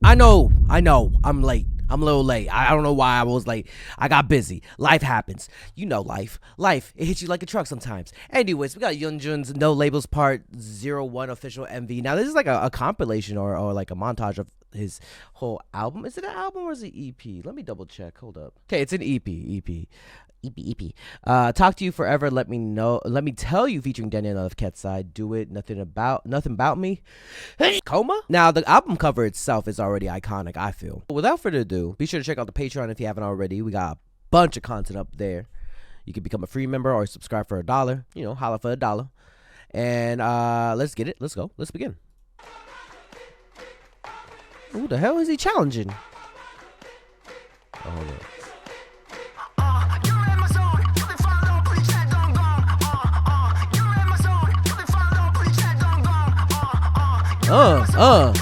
I know, I'm late. I'm a little late. I don't know why I was late. I got busy. Life happens. You know life. Life, it hits you like a truck sometimes. Anyways, we got YEONJUN's No Labels Part 01 official MV. Now, this is like a compilation or like a montage of his whole album. Is it an album or is it EP? Let me double check. Hold up. Okay, it's an EP. Talk to You Forever, Let Me Know, Let Me Tell You, featuring Danielle of Ketside, Do It, Nothing About Me, Coma. Now, the album cover itself is already iconic, I feel. Without further ado, be sure to check out the Patreon if you haven't already. We got a bunch of content up there. You can become a free member or subscribe for $1. You know, holla for $1. And let's get it. Let's go. Let's begin. Who the hell is he challenging? Oh, hold on. Oh.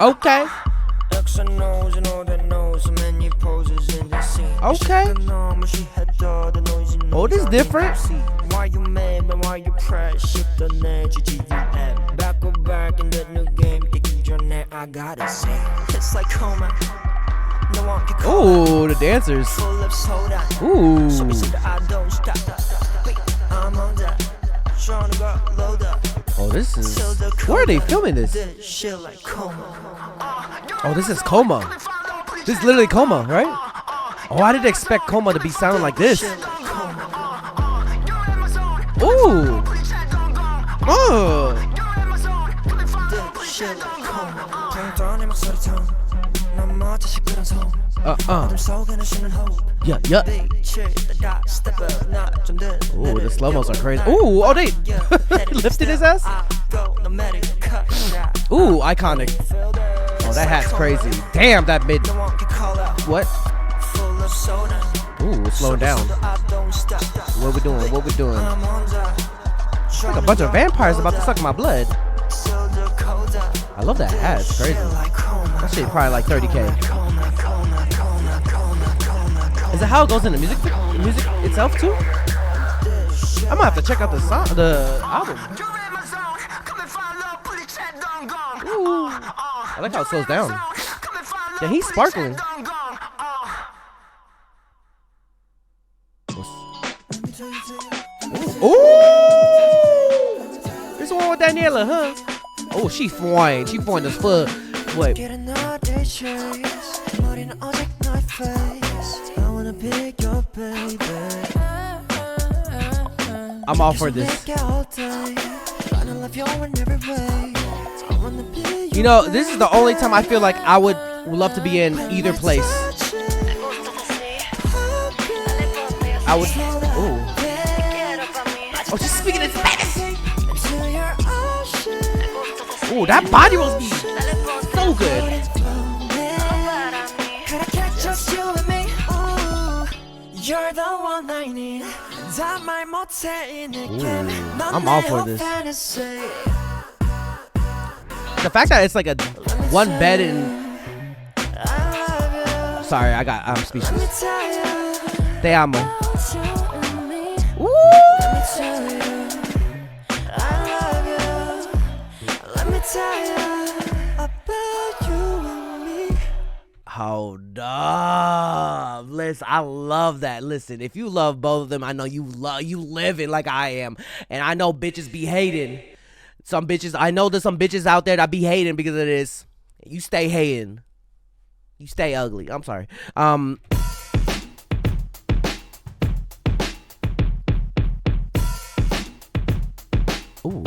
Okay. Okay. Oh, this is different. Why you mad, but why you press? Shit the net, JREAMERS. Back in the new game. Thinking your net, I gotta say. It's like coma. No one can call. Ooh, the dancers. Ooh. So we said I don't stop. I'm on that. Trying to go load up. Oh, this is. Where are they filming this? Shit like coma. Oh, this is Coma. This is literally Coma, right? Oh, I didn't expect Coma to be sounding like this. Ooh. Oh. Yeah. Ooh, the slow-mos are crazy. Ooh, oh, they lifted his ass? Ooh, iconic. Oh, that hat's crazy. Damn, that mid. What? Ooh, we're slowing down. What we doing? Like a bunch of vampires about to suck my blood. I love that hat. It's crazy. That shit probably like 30K. Is that how it goes in the music itself too? I might have to check out the album. Ooh. I like how it slows down. Yeah, he's sparkling. Ooh! This one with Daniela, huh? Oh, she fine. She fine as fuck. Wait. I'm all for this. You know, this is the only time I feel like I would love to be in either place. I would. Ooh. Oh, she's speaking in Spanish. Ooh, that body must be so good. You're the one I need. Ooh, I'm all for this. The fact that it's like a one bed and. Sorry, I'm speechless. Te amo. Ooh. Hold up. Listen, I love that. Listen, if you love both of them, I know you live it like I am. And I know bitches be hating. I know there's some bitches out there that be hating because of this. You stay hating. You stay ugly. I'm sorry. Ooh.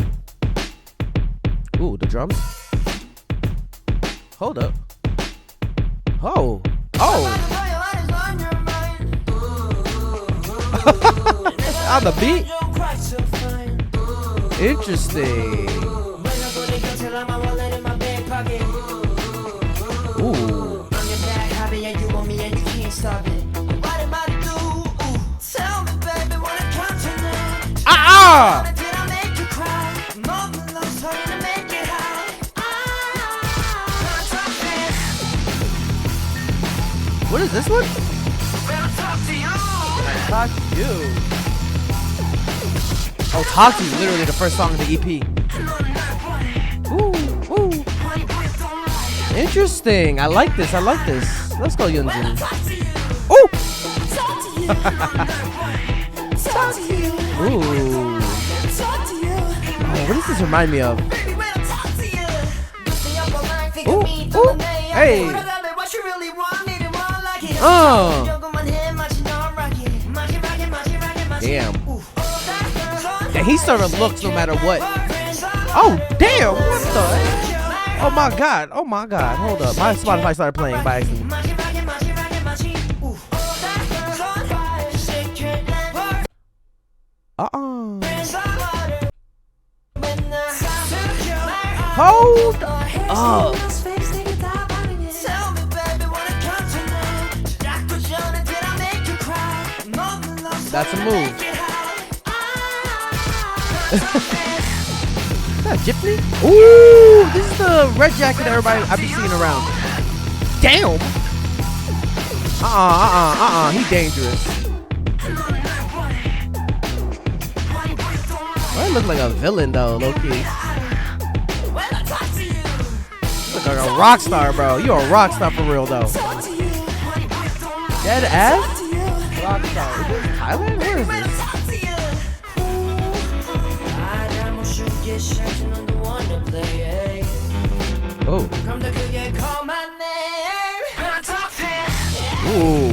Ooh, the drums. Hold up. Oh. On the beat? Interesting. Ooh. Ah! What is this one? Talk to You. Oh, Talk to You, literally the first song of the EP. Interesting. I like this. I like this. Let's go, YEONJUN. Oh! Ooh. Oh, what does this remind me of? Ooh, ooh, hey. Damn. Damn, he's serving looks no matter what. Oh, damn. What the heck? Oh my god. Oh my god. Hold up. My Spotify started playing by accident. Hold up. That's a move. Is that a Jeepney? Ooh, this is the red jacket everybody I be seeing around. Damn. He dangerous. Why look like a villain though, low key? Look like a rock star, bro. You a rock star for real though. Dead ass? Rock star. Is this Thailand? Where is this? Oh. Ooh.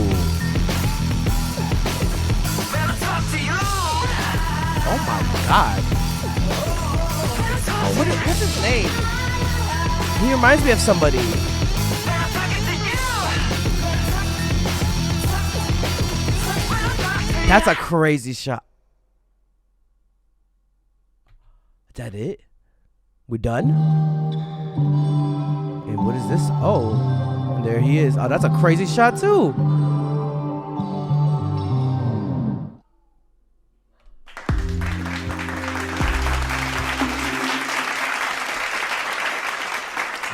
Oh my god. Oh, what's his name? He reminds me of somebody. That's a crazy shot. Is that it? We done? Hey, what is this? Oh, and there he is. Oh, that's a crazy shot too.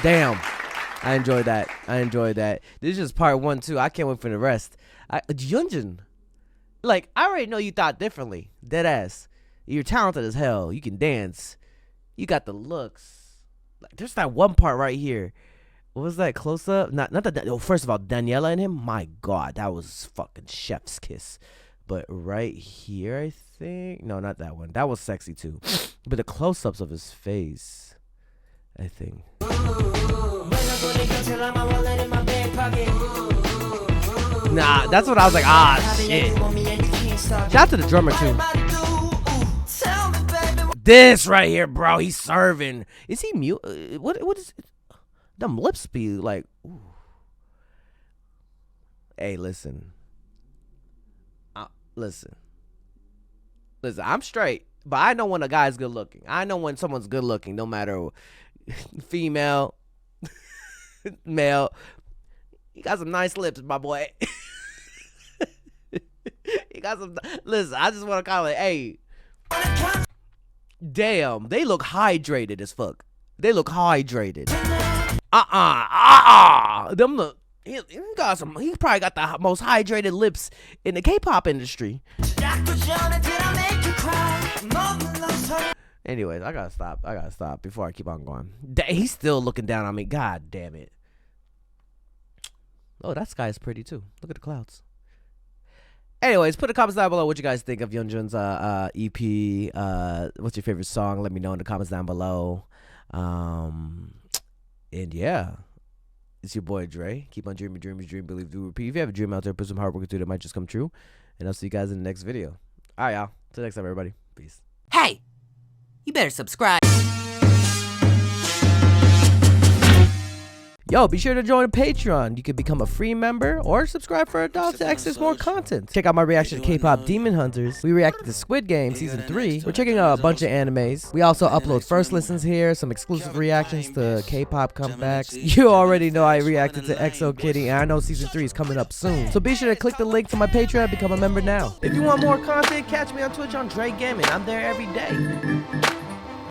Damn. I enjoyed that. I enjoyed that. This is just part 1 too. I can't wait for the rest. YEONJUN. Like, I already know you thought differently. Dead ass. You're talented as hell. You can dance. You got the looks. Like, there's that one part right here. What was that close up? Not that. Oh, first of all, Daniela and him. My God, that was fucking chef's kiss. But right here, I think. No, not that one. That was sexy too. But the close-ups of his face, I think. Nah, that's what I was like. Ah, shit. Shout out to the drummer too. This right here, bro. He's serving. Is he mute? What is it? Them lips be like? Ooh. Hey, listen. Listen. I'm straight, but I know when a guy's good looking. I know when someone's good looking, no matter female, male. You got some nice lips, my boy. You got some. Listen, I just want to call it. Hey, damn, they look hydrated as fuck. They look hydrated. Them look. He got some. He probably got the most hydrated lips in the K-pop industry. Anyways, I gotta stop before I keep on going. He's still looking down on me. God damn it. Oh, that sky is pretty too. Look at the clouds. Anyways, put a comments down below what you guys think of YEONJUN's EP. What's your favorite song? Let me know in the comments down below. And yeah, it's your boy Dre. Keep on dreaming, dream, believe, do, repeat. If you have a dream out there, put some hard work into it, it might just come true. And I'll see you guys in the next video. All right, y'all. Till next time, everybody. Peace. Hey, you better subscribe. Yo, be sure to join Patreon. You can become a free member or subscribe for adults to access more content. Check out my reaction to K-pop Demon Hunters. We reacted to Squid Game Season 3. We're checking out a bunch of animes. We also upload first listens here, some exclusive reactions to K-pop comebacks. You already know I reacted to EXO Kitty, and I know Season 3 is coming up soon. So be sure to click the link to my Patreon and become a member now. If you want more content, catch me on Twitch on JREKML. I'm there every day.